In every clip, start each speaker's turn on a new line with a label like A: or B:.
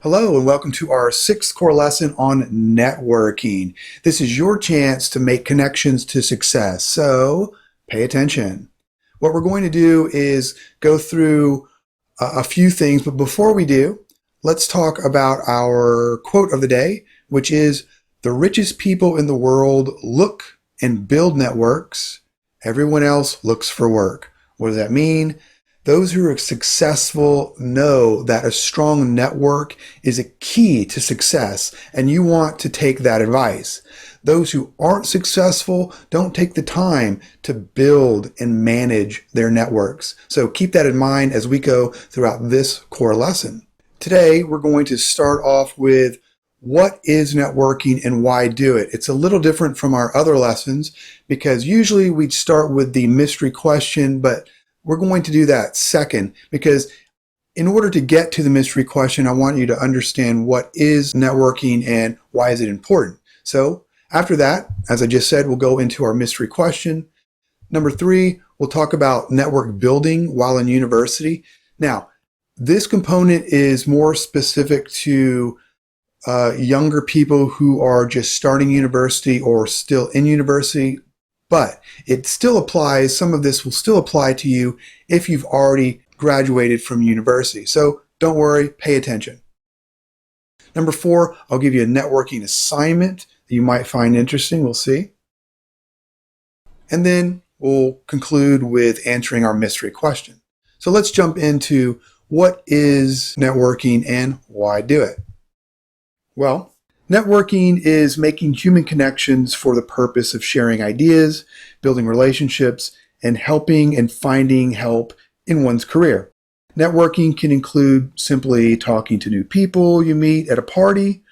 A: Hello and welcome to our sixth core lesson on networking. This is your chance to make connections to success, so pay attention. What we're going to do is go through a few things, but before we do, let's talk about our quote of the day, which is, "The richest people in the world look and build networks. Everyone else looks for work." What does that mean? Those who are successful know that a strong network is a key to success, and you want to take that advice. Those who aren't successful don't take the time to build and manage their networks. So keep that in mind as we go throughout this core lesson. Today, we're going to start off with what is networking and why do it? It's a little different from our other lessons because usually we'd start with the mystery question, but we're going to do that second because in order to get to the mystery question, I want you to understand what is networking and why is it important. So after that, as I just said, we'll go into our mystery question. Number 3, we'll talk about network building while in university. Now, this component is more specific to younger people who are just starting university or still in university. But it still applies, some of this will still apply to you if you've already graduated from university. So don't worry, pay attention. Number 4, I'll give you a networking assignment that you might find interesting. We'll see. And then we'll conclude with answering our mystery question. So let's jump into what is networking and why do it? Well, networking is making human connections for the purpose of sharing ideas, building relationships, and helping and finding help in one's career. Networking can include simply talking to new people you meet at a party,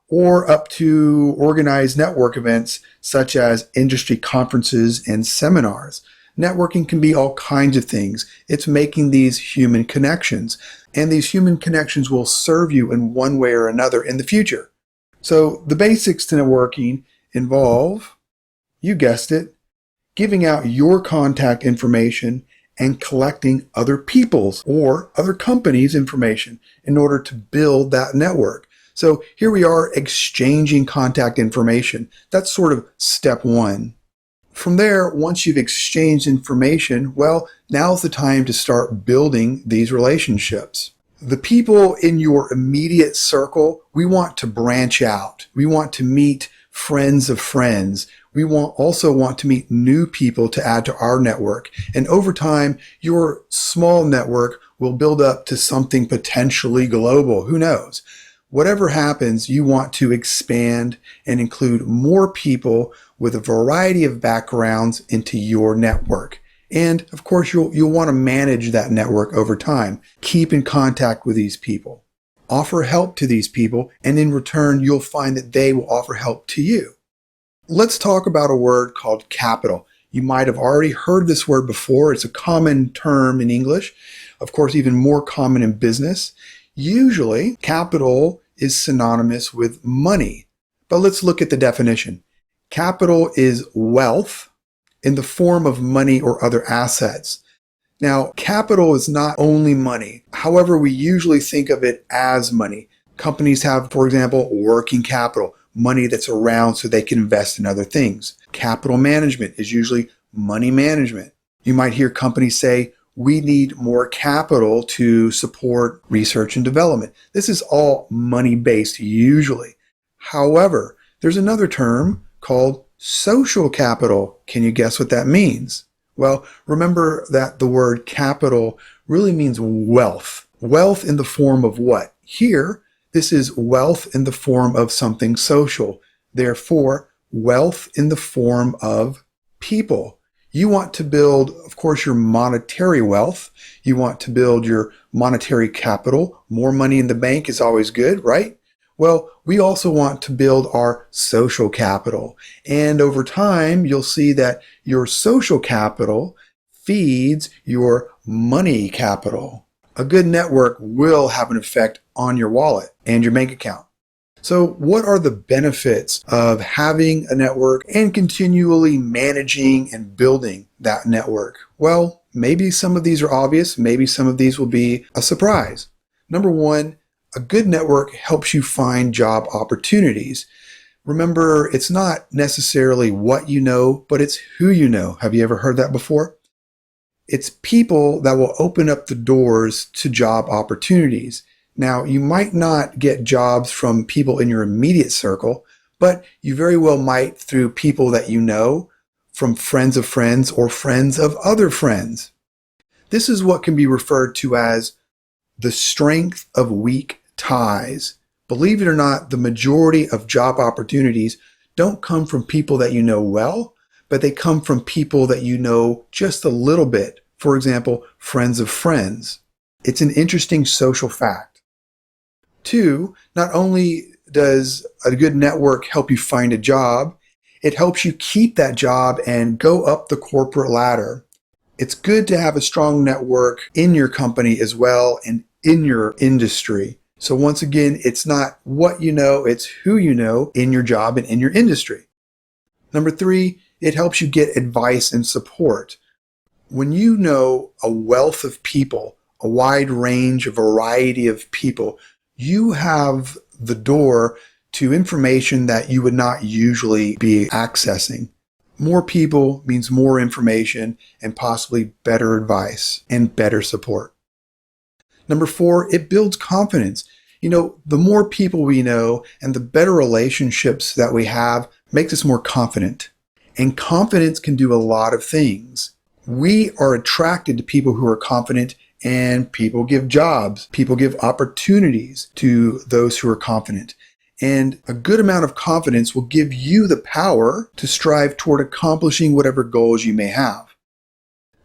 A: or up to organized network events such as industry conferences and seminars. Networking can be all kinds of things. It's making these human connections, and these human connections will serve you in one way or another in the future. So the basics to networking involve, you guessed it, giving out your contact information and collecting other people's or other companies' information in order to build that network. So here we are exchanging contact information. That's sort of step 1. From there, once you've exchanged information, well, now's the time to start building these relationships. The people in your immediate circle, we want to branch out. We want to meet friends of friends. We also want to meet new people to add to our network. And over time, your small network will build up to something potentially global. Who knows? Whatever happens, you want to expand and include more people with a variety of backgrounds into your network. And of course, you'll want to manage that network over time. Keep in contact with these people. Offer help to these people, and in return, you'll find that they will offer help to you. Let's talk about a word called capital. You might have already heard this word before. It's a common term in English, of course, even more common in business. Usually, capital is synonymous with money. But let's look at the definition. Capital is wealth in the form of money or other assets. Now, capital is not only money. However, we usually think of it as money. Companies have, for example, working capital, money that's around so they can invest in other things. Capital management is usually money management. You might hear companies say, we need more capital to support research and development. This is all money-based usually. However, there's another term called social capital. Can you guess what that means? Well, remember that the word capital really means wealth. Wealth in the form of what? Here, this is wealth in the form of something social. Therefore, wealth in the form of people. You want to build, of course, your monetary wealth. You want to build your monetary capital. More money in the bank is always good, right? Well, we also want to build our social capital. And over time, you'll see that your social capital feeds your money capital. A good network will have an effect on your wallet and your bank account. So what are the benefits of having a network and continually managing and building that network? Well, maybe some of these are obvious. Maybe some of these will be a surprise. Number 1, A good network helps you find job opportunities. Remember, it's not necessarily what you know, but it's who you know. Have you ever heard that before? It's people that will open up the doors to job opportunities. Now, you might not get jobs from people in your immediate circle, but you very well might through people that you know, from friends of friends or friends of other friends. This is what can be referred to as the strength of weak ties. Believe it or not, the majority of job opportunities don't come from people that you know well, but they come from people that you know just a little bit. For example, friends of friends. It's an interesting social fact. 2, not only does a good network help you find a job, it helps you keep that job and go up the corporate ladder. It's good to have a strong network in your company as well and in your industry. So once again, it's not what you know, it's who you know in your job and in your industry. Number 3, it helps you get advice and support. When you know a wealth of people, a wide range, a variety of people, you have the door to information that you would not usually be accessing. More people means more information and possibly better advice and better support. Number 4, it builds confidence. The more people we know and the better relationships that we have makes us more confident. And confidence can do a lot of things. We are attracted to people who are confident, and people give jobs. People give opportunities to those who are confident. And a good amount of confidence will give you the power to strive toward accomplishing whatever goals you may have.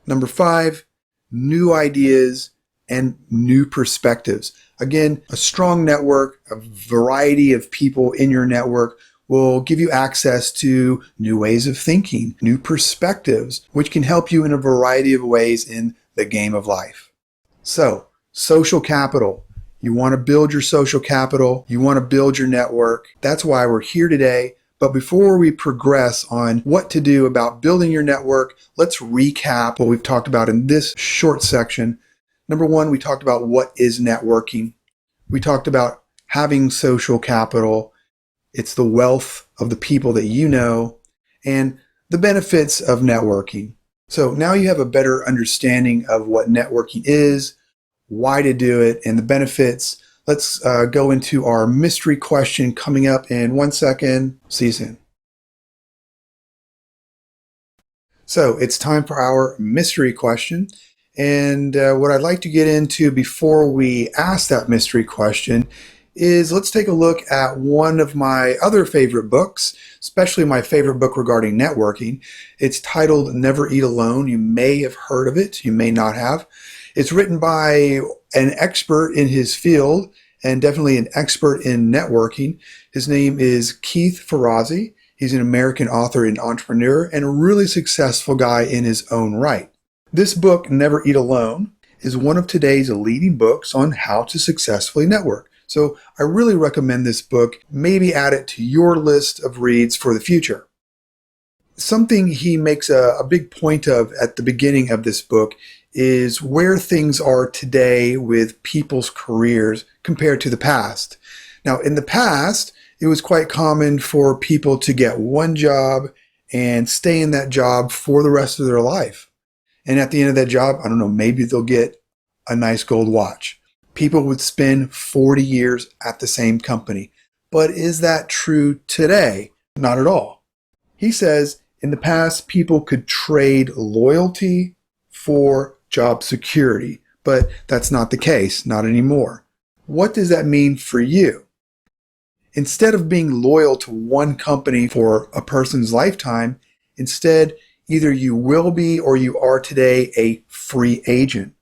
A: Number 5, new ideas and new perspectives. Again, a strong network, a variety of people in your network will give you access to new ways of thinking, new perspectives, which can help you in a variety of ways in the game of life. So, social capital. You want to build your social capital. You want to build your network. That's why we're here today. But before we progress on what to do about building your network, let's recap what we've talked about in this short section. Number 1, we talked about what is networking. We talked about having social capital. It's the wealth of the people that you know and the benefits of networking. So now you have a better understanding of what networking is, why to do it, and the benefits. Let's go into our mystery question coming up in 1 second. See you soon. So it's time for our mystery question. And what I'd like to get into before we ask that mystery question is let's take a look at one of my other favorite books, especially my favorite book regarding networking. It's titled Never Eat Alone. You may have heard of it. You may not have. It's written by an expert in his field and definitely an expert in networking. His name is Keith Ferrazzi. He's an American author and entrepreneur and a really successful guy in his own right. This book, Never Eat Alone, is one of today's leading books on how to successfully network. So I really recommend this book. Maybe add it to your list of reads for the future. Something he makes a big point of at the beginning of this book is where things are today with people's careers compared to the past. Now, in the past, it was quite common for people to get one job and stay in that job for the rest of their life. And at the end of that job, I don't know, maybe they'll get a nice gold watch. People would spend 40 years at the same company. But is that true today? Not at all. He says in the past, people could trade loyalty for job security, but that's not the case, not anymore. What does that mean for you? Instead of being loyal to one company for a person's lifetime, instead, either you will be or you are today a free agent.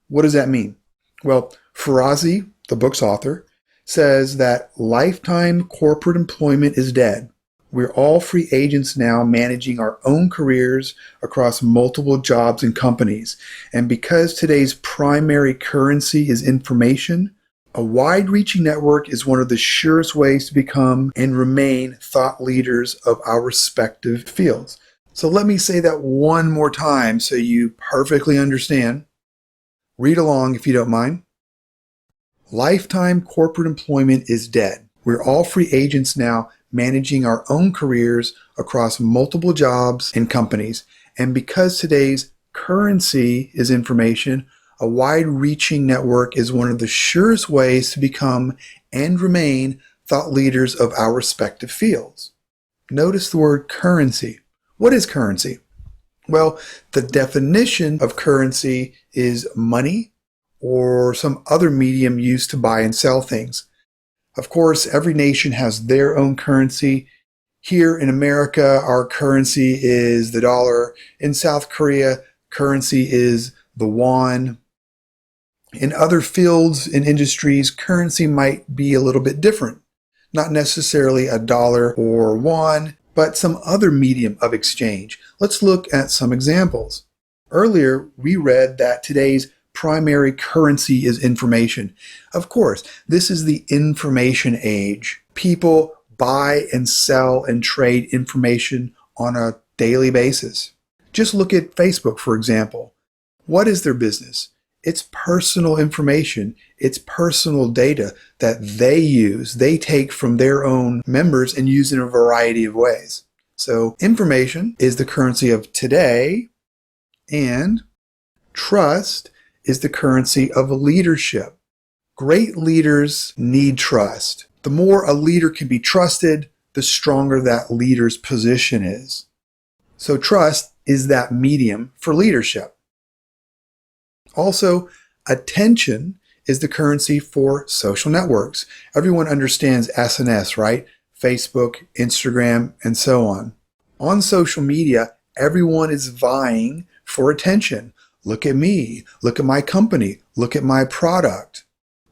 A: What does that mean? Well, Ferrazzi, the book's author, says that lifetime corporate employment is dead. We're all free agents now managing our own careers across multiple jobs and companies. And because today's primary currency is information, a wide-reaching network is one of the surest ways to become and remain thought leaders of our respective fields. So let me say that one more time so you perfectly understand. Read along if you don't mind. Lifetime corporate employment is dead. We're all free agents now, managing our own careers across multiple jobs and companies. And because today's currency is information, a wide-reaching network is one of the surest ways to become and remain thought leaders of our respective fields. Notice the word currency. What is currency? Well, the definition of currency is money or some other medium used to buy and sell things. Of course, every nation has their own currency. Here in America, our currency is the dollar. In South Korea, currency is the won. In other fields and industries, currency might be a little bit different. Not necessarily a dollar or won, but some other medium of exchange. Let's look at some examples. Earlier, we read that today's primary currency is information. Of course, this is the information age. People buy and sell and trade information on a daily basis. Just look at Facebook, for example. What is their business? It's personal information. It's personal data that they take from their own members and use in a variety of ways. So information is the currency of today, and trust is the currency of leadership. Great leaders need trust. The more a leader can be trusted, the stronger that leader's position is. So trust is that medium for leadership. Also, attention is the currency for social networks. Everyone understands SNS, right? Facebook, Instagram, and so on. On social media, everyone is vying for attention. Look at me, look at my company, look at my product.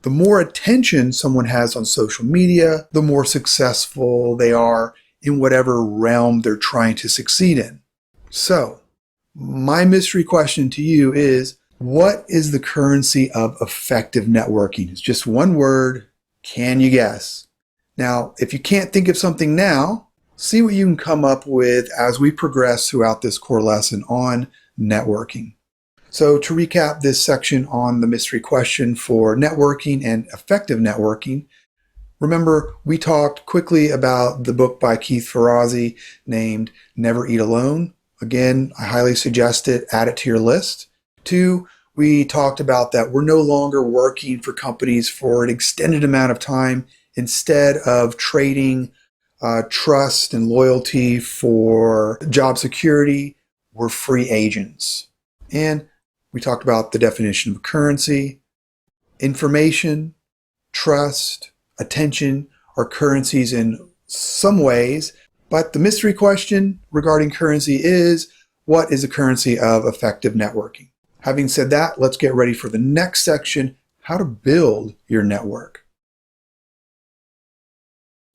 A: The more attention someone has on social media, the more successful they are in whatever realm they're trying to succeed in. So, my mystery question to you is, what is the currency of effective networking? It's just one word. Can you guess? Now, if you can't think of something now, see what you can come up with as we progress throughout this core lesson on networking. So to recap this section on the mystery question for networking and effective networking, remember we talked quickly about the book by Keith Ferrazzi named Never Eat Alone. Again, I highly suggest it. Add it to your list. 2, we talked about that we're no longer working for companies for an extended amount of time. Instead of trading trust and loyalty for job security, we're free agents. And we talked about the definition of currency. Information, trust, attention are currencies in some ways, but the mystery question regarding currency is, what is the currency of effective networking? Having said that, let's get ready for the next section, how to build your network.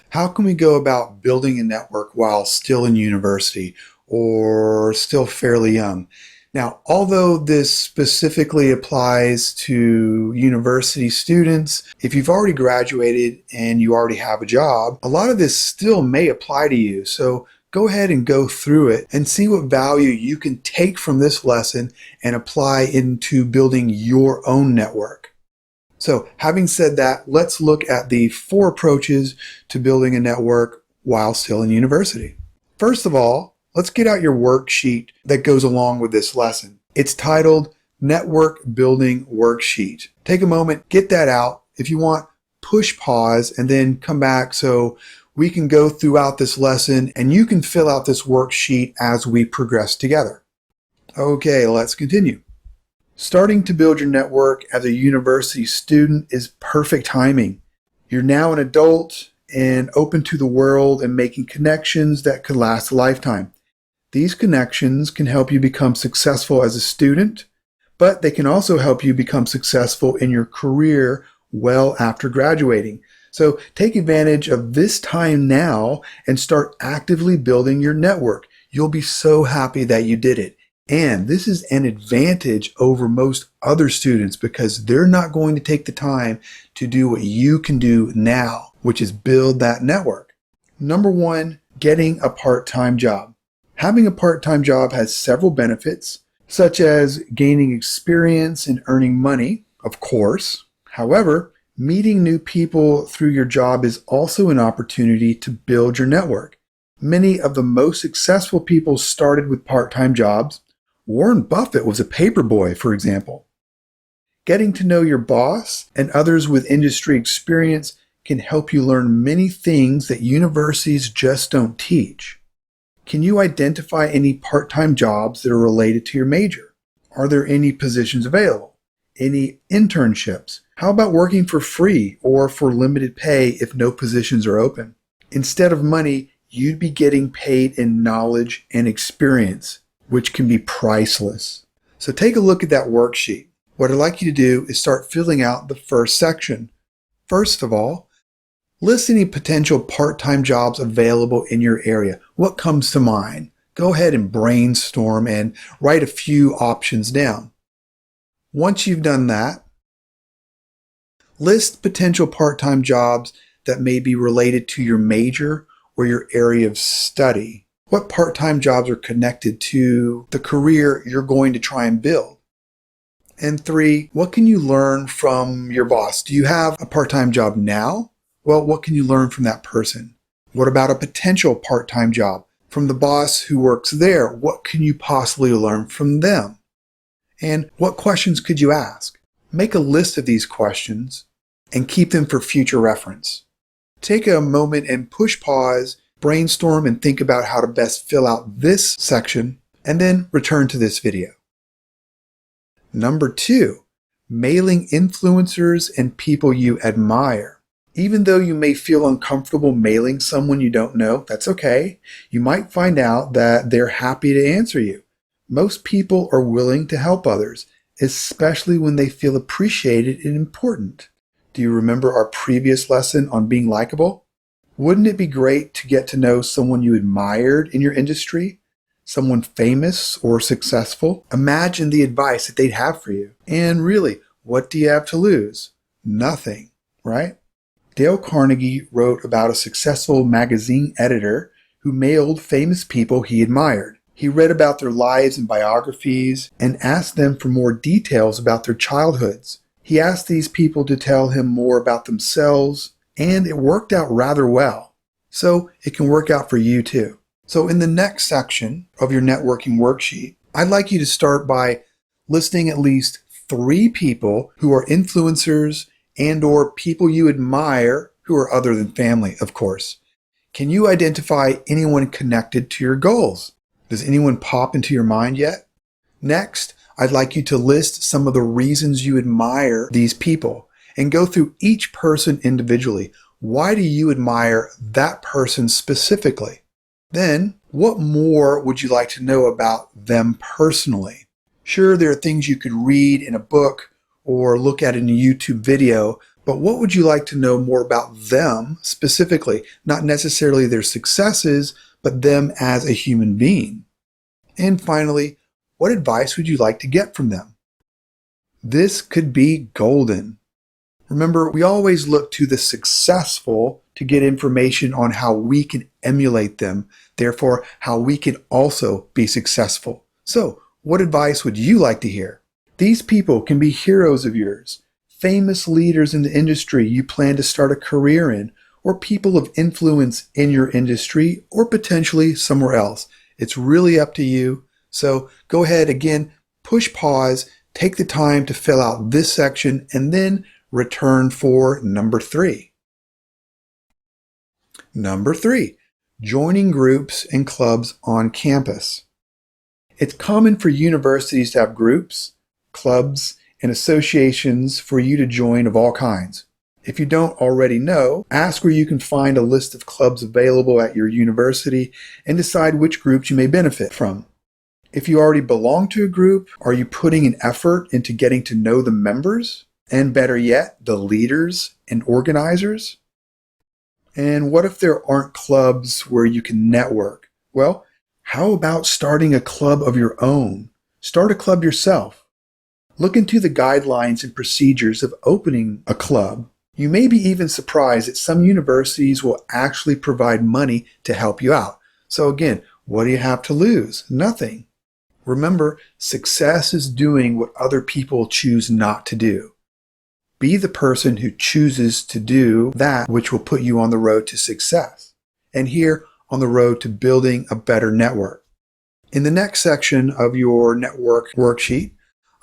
A: How can we go about building a network while still in university or still fairly young? Now, although this specifically applies to university students, if you've already graduated and you already have a job, a lot of this still may apply to you. So go ahead and go through it and see what value you can take from this lesson and apply into building your own network. So having said that, let's look at the 4 approaches to building a network while still in university. First of all, let's get out your worksheet that goes along with this lesson. It's titled Network Building Worksheet. Take a moment, get that out. If you want, push pause and then come back so we can go throughout this lesson and you can fill out this worksheet as we progress together. Okay, let's continue. Starting to build your network as a university student is perfect timing. You're now an adult and open to the world and making connections that could last a lifetime. These connections can help you become successful as a student, but they can also help you become successful in your career well after graduating. So take advantage of this time now and start actively building your network. You'll be so happy that you did it. And this is an advantage over most other students because they're not going to take the time to do what you can do now, which is build that network. Number 1, getting a part-time job. Having a part-time job has several benefits, such as gaining experience and earning money, of course. However, Meeting new people through your job is also an opportunity to build your network. Many of the most successful people started with part-time jobs. Warren Buffett was a paperboy, for example. Getting to know your boss and others with industry experience can help you learn many things that universities just don't teach. Can you identify any part-time jobs that are related to your major? Are there any positions available? Any internships? How about working for free or for limited pay if no positions are open? Instead of money, you'd be getting paid in knowledge and experience, which can be priceless. So take a look at that worksheet. What I'd like you to do is start filling out the first section. First of all, list any potential part-time jobs available in your area. What comes to mind? Go ahead and brainstorm and write a few options down. Once you've done that, list potential part-time jobs that may be related to your major or your area of study. What part-time jobs are connected to the career you're going to try and build? And 3, what can you learn from your boss? Do you have a part-time job now? Well, what can you learn from that person? What about a potential part-time job? From the boss who works there, what can you possibly learn from them? And what questions could you ask? Make a list of these questions and keep them for future reference. Take a moment and push pause, brainstorm, and think about how to best fill out this section, and then return to this video. Number 2, mailing influencers and people you admire. Even though you may feel uncomfortable mailing someone you don't know, that's okay. You might find out that they're happy to answer you. Most people are willing to help others, especially when they feel appreciated and important. Do you remember our previous lesson on being likable? Wouldn't it be great to get to know someone you admired in your industry? Someone famous or successful? Imagine the advice that they'd have for you. And really, what do you have to lose? Nothing, right? Dale Carnegie wrote about a successful magazine editor who mailed famous people he admired. He read about their lives and biographies and asked them for more details about their childhoods. He asked these people to tell him more about themselves, and it worked out rather well. So it can work out for you too. So in the next section of your networking worksheet, I'd like you to start by listing at least 3 people who are influencers and or people you admire who are other than family, of course. Can you identify anyone connected to your goals? Does anyone pop into your mind yet? Next, I'd like you to list some of the reasons you admire these people and go through each person individually. Why do you admire that person specifically? Then, what more would you like to know about them personally? Sure, there are things you could read in a book or look at in a YouTube video, but what would you like to know more about them specifically? Not necessarily their successes, but them as a human being. And finally, what advice would you like to get from them? This could be golden. Remember, we always look to the successful to get information on how we can emulate them, therefore how we can also be successful. So, what advice would you like to hear? These people can be heroes of yours, famous leaders in the industry you plan to start a career in, or people of influence in your industry or potentially somewhere else. It's really up to you. So go ahead, again, push pause, take the time to fill out this section, and then return for number 3. Number 3, joining groups and clubs on campus. It's common for universities to have groups, clubs, and associations for you to join of all kinds. If you don't already know, ask where you can find a list of clubs available at your university and decide which groups you may benefit from. If you already belong to a group, are you putting an effort into getting to know the members? And better yet, the leaders and organizers? And what if there aren't clubs where you can network? Well, how about starting a club of your own? Start a club yourself. Look into the guidelines and procedures of opening a club. You may be even surprised that some universities will actually provide money to help you out. So again, what do you have to lose? Nothing. Remember, success is doing what other people choose not to do. Be the person who chooses to do that which will put you on the road to success, and here on the road to building a better network. In the next section of your network worksheet,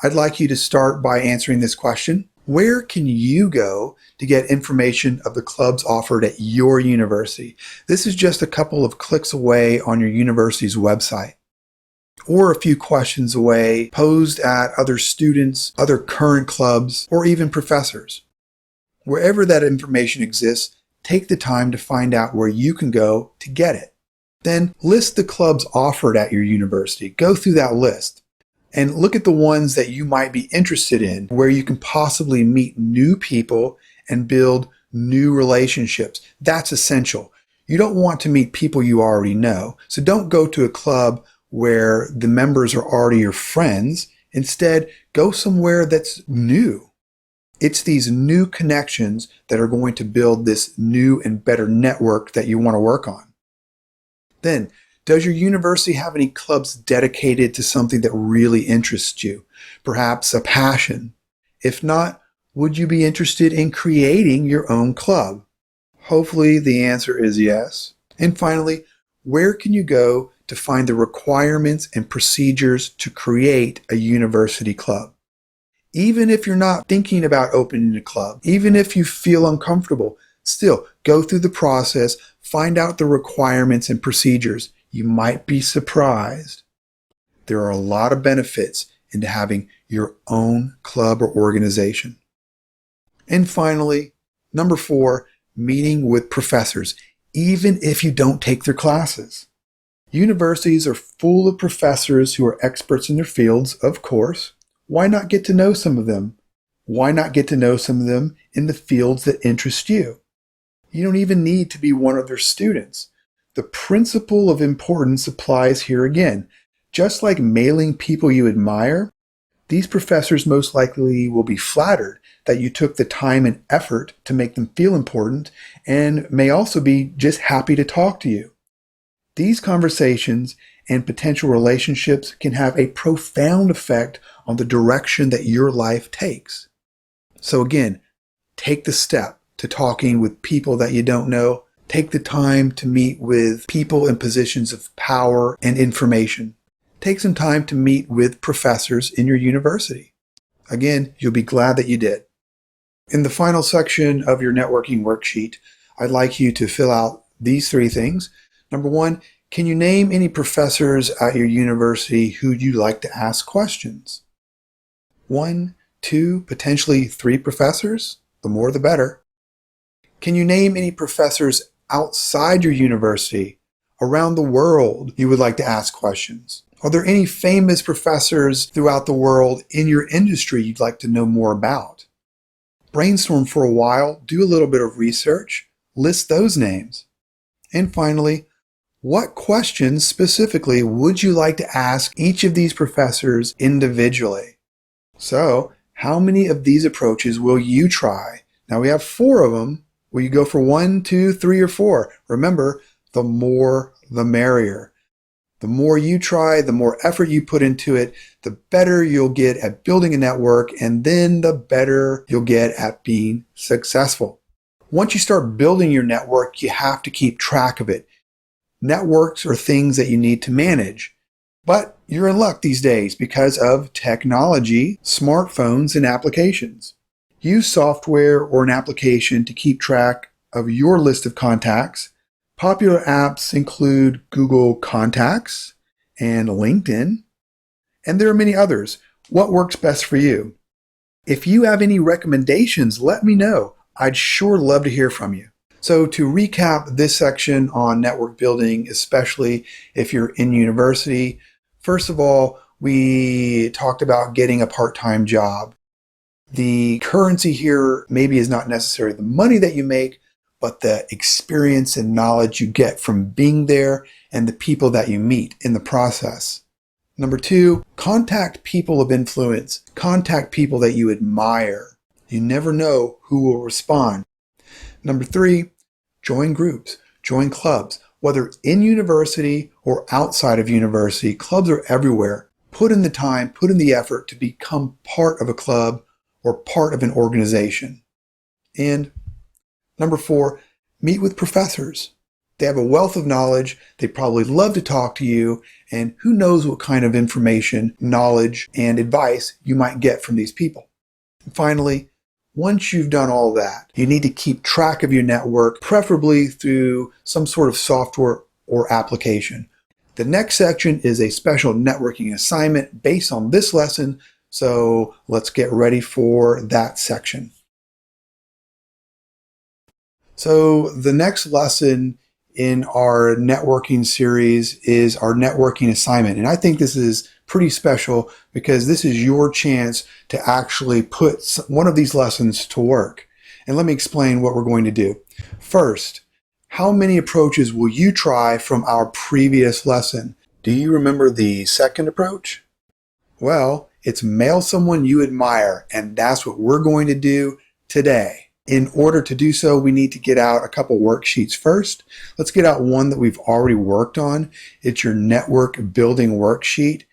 A: I'd like you to start by answering this question. Where can you go to get information of the clubs offered at your university? This is just a couple of clicks away on your university's website, or a few questions away posed at other students, other current clubs, or even professors. Wherever that information exists, take the time to find out where you can go to get it. Then list the clubs offered at your university. Go through that list and look at the ones that you might be interested in, where you can possibly meet new people and build new relationships. That's essential. You don't want to meet people you already know. So don't go to a club where the members are already your friends. Instead, go somewhere that's new. It's these new connections that are going to build this new and better network that you want to work on. Then, does your university have any clubs dedicated to something that really interests you? Perhaps a passion. If not, would you be interested in creating your own club? Hopefully the answer is yes. And finally, where can you go to find the requirements and procedures to create a university club? Even if you're not thinking about opening a club, even if you feel uncomfortable, still go through the process, find out the requirements and procedures. You might be surprised. There are a lot of benefits into having your own club or organization. And finally, number 4, meeting with professors, even if you don't take their classes. Universities are full of professors who are experts in their fields, of course. Why not get to know some of them? Why not get to know some of them in the fields that interest you? You don't even need to be one of their students. The principle of importance applies here again. Just like mailing people you admire, these professors most likely will be flattered that you took the time and effort to make them feel important, and may also be just happy to talk to you. These conversations and potential relationships can have a profound effect on the direction that your life takes. So again, take the step to talking with people that you don't know. Take the time to meet with people in positions of power and information. Take some time to meet with professors in your university. Again, you'll be glad that you did. In the final section of your networking worksheet, I'd like you to fill out these 3 things. Number 1, can you name any professors at your university who you'd like to ask questions? 1, 2, potentially 3 professors? The more the better. Can you name any professors outside your university, around the world, you would like to ask questions? Are there any famous professors throughout the world in your industry you'd like to know more about? Brainstorm for a while, do a little bit of research, list those names. And finally, what questions specifically would you like to ask each of these professors individually? So, how many of these approaches will you try? Now we have 4 of them. Will you go for 1, 2, 3, or 4? Remember, the more the merrier. The more you try, the more effort you put into it, the better you'll get at building a network, and then the better you'll get at being successful. Once you start building your network, you have to keep track of it. Networks are things that you need to manage. But you're in luck these days because of technology, smartphones, and applications. Use software or an application to keep track of your list of contacts. Popular apps include Google Contacts and LinkedIn, and there are many others. What works best for you? If you have any recommendations, let me know. I'd sure love to hear from you. So to recap this section on network building, especially if you're in university, first of all, we talked about getting a part-time job. The currency here maybe is not necessarily the money that you make, but the experience and knowledge you get from being there and the people that you meet in the process. Number 2, contact people of influence. Contact people that you admire. You never know who will respond. Number 3, join groups, join clubs. Whether in university or outside of university, clubs are everywhere. Put in the time, put in the effort to become part of a club or part of an organization. And number 4, meet with professors. They have a wealth of knowledge. They probably love to talk to you, and who knows what kind of information, knowledge, and advice you might get from these people. And finally, once you've done all that, you need to keep track of your network, preferably through some sort of software or application. The next section is a special networking assignment based on this lesson, so let's get ready for that section. So the next lesson in our networking series is our networking assignment. And I think this is pretty special because this is your chance to actually put one of these lessons to work. And let me explain what we're going to do. First, how many approaches will you try from our previous lesson? Do you remember the second approach? Well, it's mail someone you admire, and that's what we're going to do today. In order to do so, we need to get out a couple worksheets first. Let's get out one that we've already worked on. It's your network building worksheet.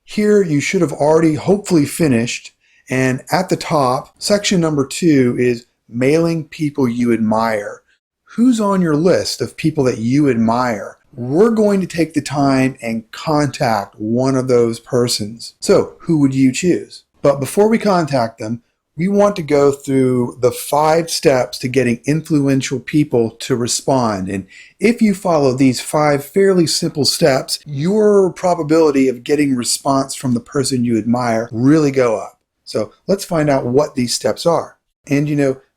A: Here, you should have already hopefully finished. And at the top, section number 2 is mailing people you admire. Who's on your list of people that you admire? We're going to take the time and contact one of those persons. So, who would you choose? But before we contact them, we want to go through the 5 steps to getting influential people to respond. And if you follow these 5 fairly simple steps, your probability of getting response from the person you admire really go up. So let's find out what these steps are. And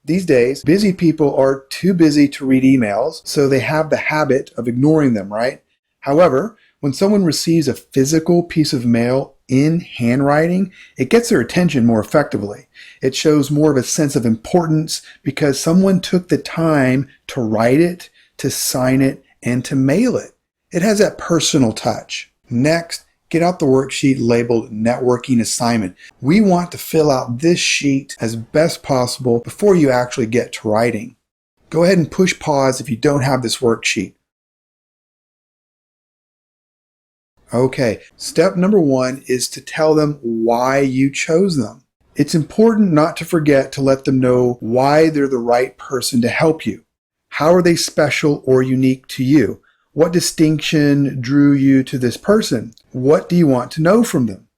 A: these days, busy people are too busy to read emails, so they have the habit of ignoring them, right? However, when someone receives a physical piece of mail in handwriting, it gets their attention more effectively. It shows more of a sense of importance because someone took the time to write it, to sign it, and to mail it. It has that personal touch. Next, get out the worksheet labeled Networking Assignment. We want to fill out this sheet as best possible before you actually get to writing. Go ahead and push pause if you don't have this worksheet. Okay, step number 1 is to tell them why you chose them. It's important not to forget to let them know why they're the right person to help you. How are they special or unique to you? What distinction drew you to this person? What do you want to know from them?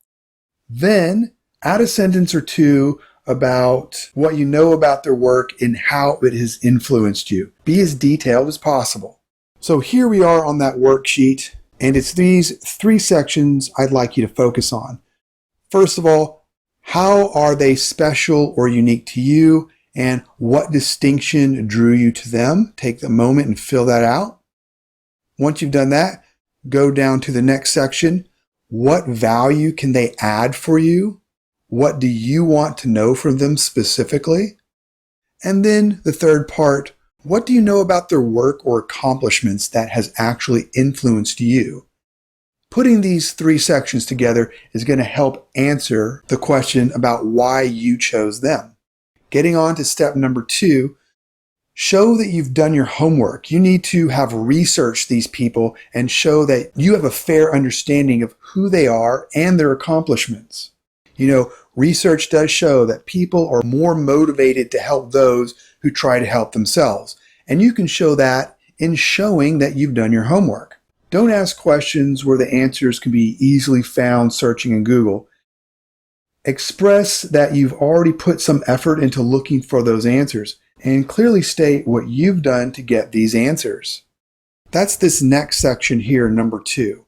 A: Then add a sentence or 2 about what you know about their work and how it has influenced you. Be as detailed as possible. So here we are on that worksheet. And it's these 3 sections I'd like you to focus on. First of all, how are they special or unique to you? And what distinction drew you to them? Take a moment and fill that out. Once you've done that, go down to the next section. What value can they add for you? What do you want to know from them specifically? And then the third part, what do you know about their work or accomplishments that has actually influenced you? Putting these 3 sections together is going to help answer the question about why you chose them. Getting on to step number 2, show that you've done your homework. You need to have researched these people and show that you have a fair understanding of who they are and their accomplishments. Research does show that people are more motivated to help those who try to help themselves. And you can show that in showing that you've done your homework. Don't ask questions where the answers can be easily found searching in Google. Express that you've already put some effort into looking for those answers and clearly state what you've done to get these answers. That's this next section here, number 2.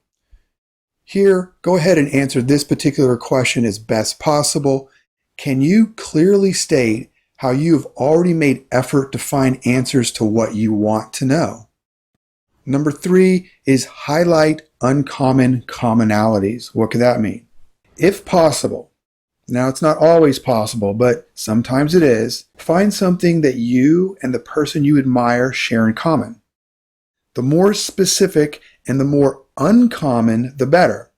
A: Here, go ahead and answer this particular question as best possible. Can you clearly state how you have already made effort to find answers to what you want to know? Number 3 is highlight uncommon commonalities. What could that mean? If possible, now it's not always possible, but sometimes it is, find something that you and the person you admire share in common. The more specific and the more uncommon, the better.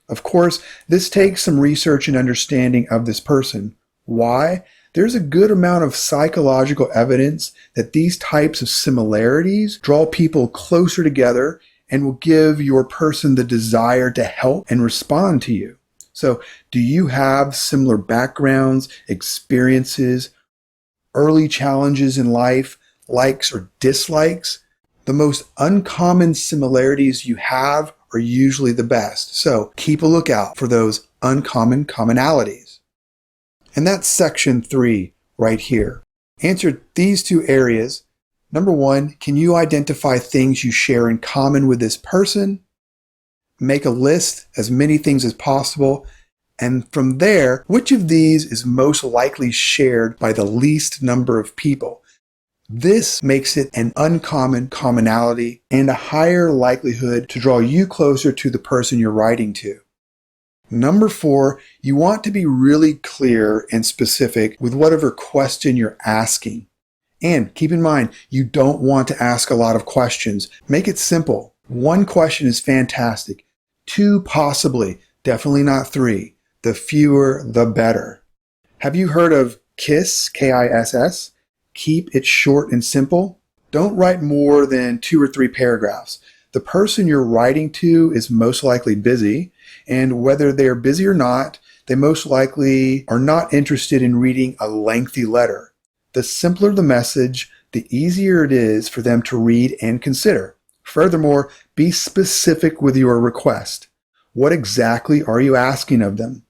A: Of course, this takes some research and understanding of this person. Why? There's a good amount of psychological evidence that these types of similarities draw people closer together and will give your person the desire to help and respond to you. So, do you have similar backgrounds, experiences, early challenges in life, likes or dislikes? The most uncommon similarities you have are usually the best. So, keep a lookout for those uncommon commonalities. And that's section 3 right here. Answer these 2 areas. Number 1, can you identify things you share in common with this person? Make a list, as many things as possible. And from there, which of these is most likely shared by the least number of people? This makes it an uncommon commonality and a higher likelihood to draw you closer to the person you're writing to. Number 4, you want to be really clear and specific with whatever question you're asking. And keep in mind, you don't want to ask a lot of questions. Make it simple. 1 question is fantastic. 2 possibly, definitely not 3. The fewer, the better. Have you heard of KISS, K-I-S-S? Keep it short and simple. Don't write more than 2 or 3 paragraphs. The person you're writing to is most likely busy, and whether they're busy or not, they most likely are not interested in reading a lengthy letter. The simpler the message, the easier it is for them to read and consider. Furthermore, be specific with your request. What exactly are you asking of them?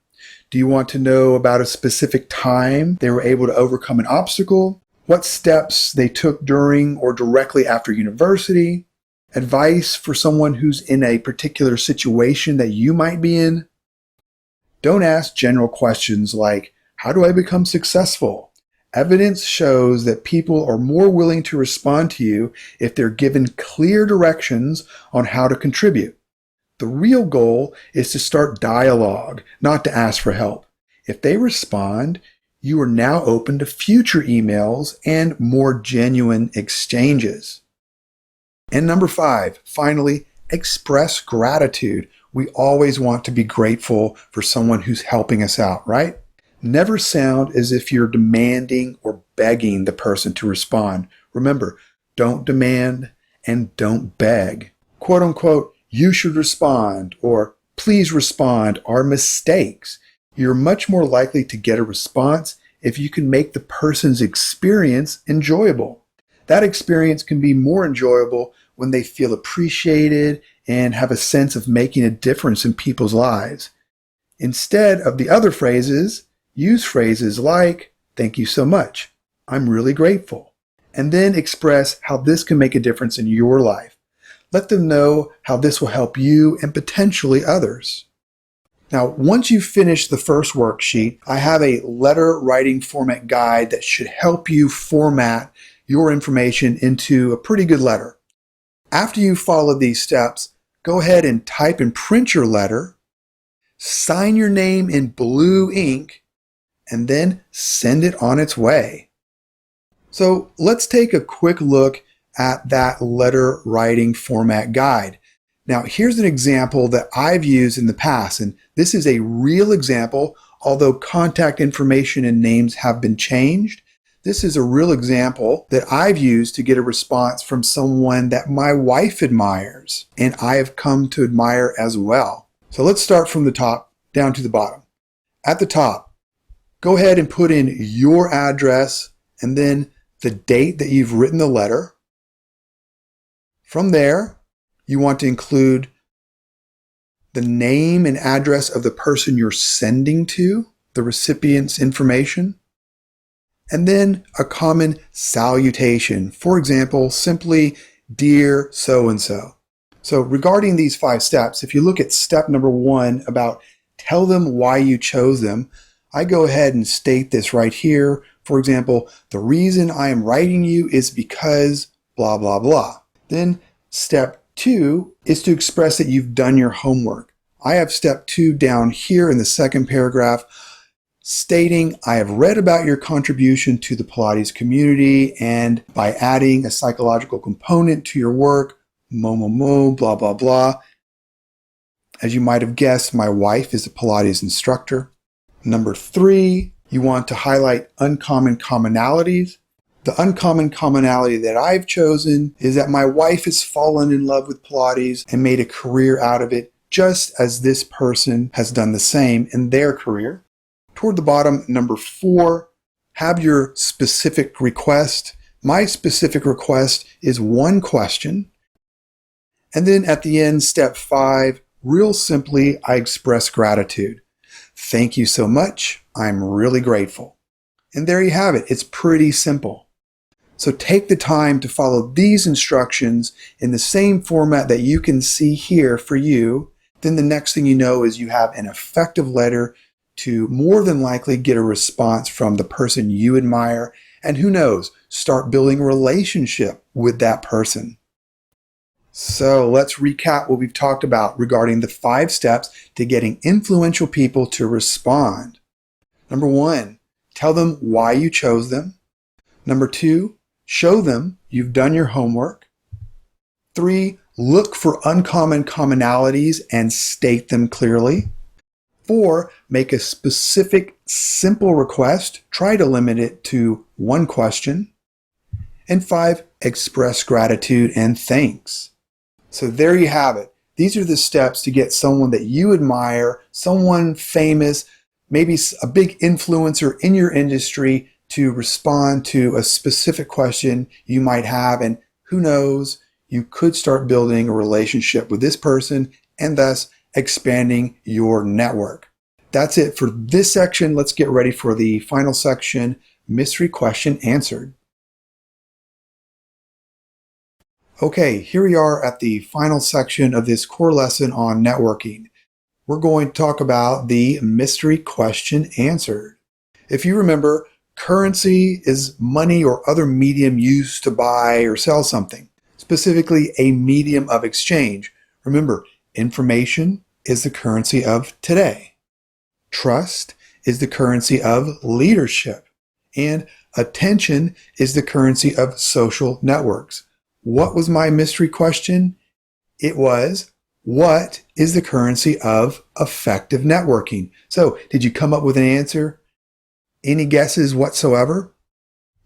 A: Do you want to know about a specific time they were able to overcome an obstacle? What steps they took during or directly after university? Advice for someone who's in a particular situation that you might be in? Don't ask general questions like, how do I become successful? Evidence shows that people are more willing to respond to you if they're given clear directions on how to contribute. The real goal is to start dialogue, not to ask for help. If they respond, you are now open to future emails and more genuine exchanges. And number 5, finally, express gratitude. We always want to be grateful for someone who's helping us out, right? Never sound as if you're demanding or begging the person to respond. Remember, don't demand and don't beg. Quote unquote, you should respond or please respond are mistakes. You're much more likely to get a response if you can make the person's experience enjoyable. That experience can be more enjoyable when they feel appreciated and have a sense of making a difference in people's lives. Instead of the other phrases, use phrases like, thank you so much, I'm really grateful, and then express how this can make a difference in your life. Let them know how this will help you and potentially others. Now, once you've finished the first worksheet, I have a letter writing format guide that should help you format your information into a pretty good letter. After you follow these steps, go ahead and type and print your letter, sign your name in blue ink, and then send it on its way. So let's take a quick look at that letter writing format guide. Now, here's an example that I've used in the past, and this is a real example, although contact information and names have been changed. This is a real example that I've used to get a response from someone that my wife admires, and I have come to admire as well. So let's start from the top down to the bottom. At the top, go ahead and put in your address and then the date that you've written the letter. From there, you want to include the name and address of the person you're sending to, the recipient's information, and then a common salutation. For example, simply, dear so-and-so. So regarding these 5 steps, if you look at step number 1 about tell them why you chose them, I go ahead and state this right here. For example, the reason I am writing you is because blah, blah, blah. Then step 2 is to express that you've done your homework. I have step 2 down here in the second paragraph, stating, I have read about your contribution to the Pilates community, and by adding a psychological component to your work, blah, blah, blah. As you might have guessed, my wife is a Pilates instructor. Number 3, you want to highlight uncommon commonalities. The uncommon commonality that I've chosen is that my wife has fallen in love with Pilates and made a career out of it, just as this person has done the same in their career. Toward the bottom, number 4, have your specific request. My specific request is one question. And then at the end, step 5, real simply, I express gratitude. Thank you so much. I'm really grateful. And there you have it. It's pretty simple. So take the time to follow these instructions in the same format that you can see here for you. Then the next thing you know is you have an effective letter to more than likely get a response from the person you admire. And who knows, start building a relationship with that person. So let's recap what we've talked about regarding the 5 steps to getting influential people to respond. Number 1, tell them why you chose them. Number 2, show them you've done your homework. 3, look for uncommon commonalities and state them clearly. 4, make a specific, simple request. Try to limit it to one question. And 5, express gratitude and thanks. So there you have it. These are the steps to get someone that you admire, someone famous, maybe a big influencer in your industry to respond to a specific question you might have. And who knows, you could start building a relationship with this person and thus expanding your network. That's it for this section. Let's get ready for the final section, mystery question answered. Okay, here we are at the final section of this core lesson on networking. We're going to talk about the mystery question answered. If you remember, currency is money or other medium used to buy or sell something, specifically a medium of exchange. Remember, information is the currency of today. Trust is the currency of leadership. And attention is the currency of social networks. What was my mystery question? It was, what is the currency of effective networking? So, did you come up with an answer? Any guesses whatsoever?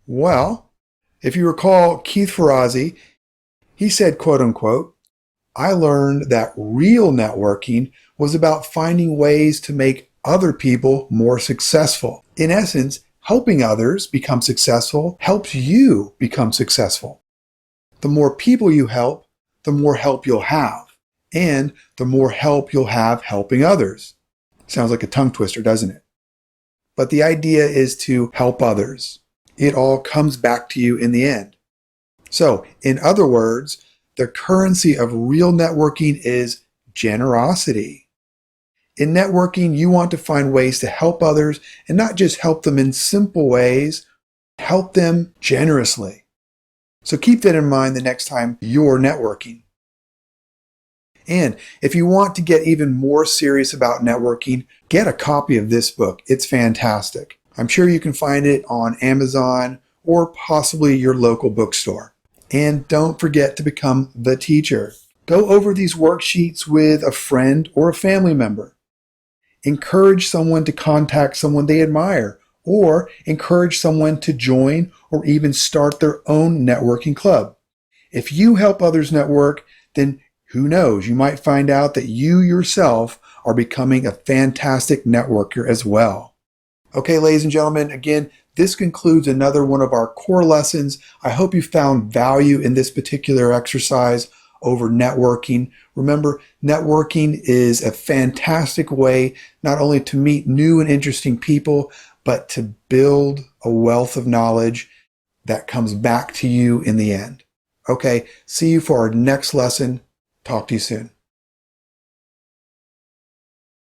A: Well, if you recall Keith Ferrazzi, he said, quote unquote, I learned that real networking was about finding ways to make other people more successful. In essence, helping others become successful helps you become successful. The more people you help, the more help you'll have. And the more help you'll have helping others. Sounds like a tongue twister, doesn't it? But the idea is to help others. It all comes back to you in the end. So, in other words, the currency of real networking is generosity. In networking, you want to find ways to help others and not just help them in simple ways, help them generously. So keep that in mind the next time you're networking. And if you want to get even more serious about networking, get a copy of this book. It's fantastic. I'm sure you can find it on Amazon or possibly your local bookstore. And don't forget to become the teacher. Go over these worksheets with a friend or a family member. Encourage someone to contact someone they admire, or encourage someone to join or even start their own networking club. If you help others network, then who knows, you might find out that you yourself are becoming a fantastic networker as well. Okay, ladies and gentlemen, again, this concludes another one of our core lessons. I hope you found value in this particular exercise over networking. Remember, networking is a fantastic way not only to meet new and interesting people, but to build a wealth of knowledge that comes back to you in the end. Okay, see you for our next lesson. Talk to you soon.